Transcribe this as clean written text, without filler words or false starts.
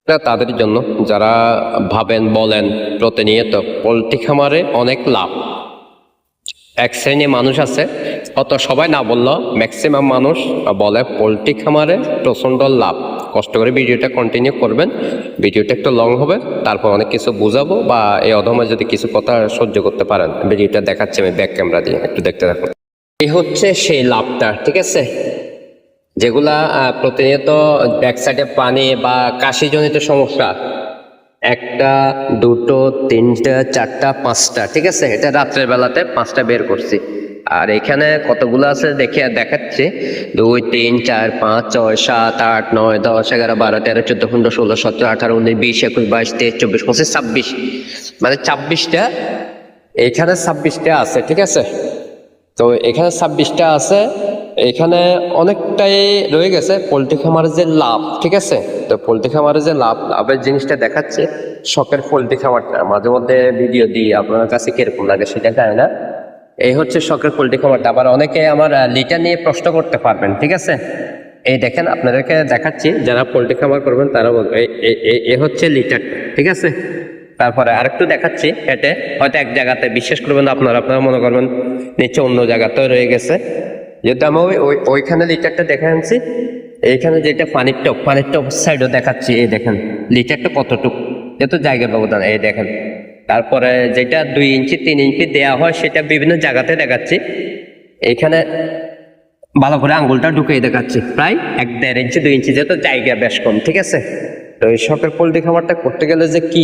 তাদের জন্য যারা ভাবেন বলেন প্রতিনিয়ত পোল্ট্রি খামারে অনেক লাভ। এক শ্রেণী মানুষ আছে, অত সবাই না বললেও ম্যাক্সিমাম মানুষ বলে পোল্ট্রি খামারে প্রচণ্ড লাভ। কষ্ট করে ভিডিওটা কন্টিনিউ করবেন, ভিডিওটা একটু লং হবে, তারপর অনেক কিছু বুঝাবো বা এই অধমে যদি কিছু কথা সহ্য করতে পারেন ভিডিওটা দেখাচ্ছি আমি ব্যাক ক্যামেরা দিয়ে, একটু দেখতে থাকুন। এই হচ্ছে সেই লাভটা, ঠিক আছে, যেগুলা প্রতিনিয়ত ব্যাক সাইডে পানি বা কাশিজনিত সমস্যা, একটা দুটো তিনটা চারটা পাঁচটা, ঠিক আছে, এটা রাত্রের বেলাতে পাঁচটা বের করছি। আর এখানে কতগুলো আছে দেখাচ্ছি, 2 3 4 5 6 7 8 9 10 11 12 13 14 15 16 17 18 19 20 21 22 23 24 25 26, মানে 26টা, এখানে 26টা আছে, ঠিক আছে। তো এখানে 26টা আছে, এখানে অনেকটাই রয়ে গেছে পোল্ট্রি খামারের যে লাভ, ঠিক আছে। তো পোল্ট্রি খামারের যে লাভের জিনিসটা দেখাচ্ছে, শখের পোল্ট্রি খামারটা মাঝে মধ্যে ভিডিও দিই, আপনার কাছে কিরকম লাগে সেটা জানি না। এই হচ্ছে শখের পোল্ট্রি খামারটা। আবার অনেকে আমার লিটার নিয়ে প্রশ্ন করতে পারবেন, ঠিক আছে। এই দেখেন আপনাদেরকে দেখাচ্ছি, যারা পোল্ট্রি খামার করবেন তারা বলবে এ হচ্ছে লিটার, ঠিক আছে। তারপরে আরেকটু দেখাচ্ছি, এটা হয়তো এক জায়গাতে বিশ্বাস করবেন আপনারা মনে করবেন নিচে অন্য জায়গাতেও রয়ে গেছে, যেহেতু আমি ওইখানে লিটারটা দেখে আনছি। এইখানে যেটা পানির টপ সাইডও দেখাচ্ছি, এই দেখেন লিটারটা কতটুকু, যেহেতু জায়গার ব্যবধান, এই দেখেন। তারপরে যেটা 2 ইঞ্চি 3 ইঞ্চি দেওয়া হয় সেটা বিভিন্ন জায়গাতে দেখাচ্ছি। এইখানে ভালো করে আঙ্গুলটা ঢুকিয়ে দেখাচ্ছি, প্রায় 1.5 ইঞ্চি 2 ইঞ্চি, যেহেতু জায়গা বেশ কম, ঠিক আছে। তো এই শখের পোল্ট্রি খামারটা করতে গেলে যে কি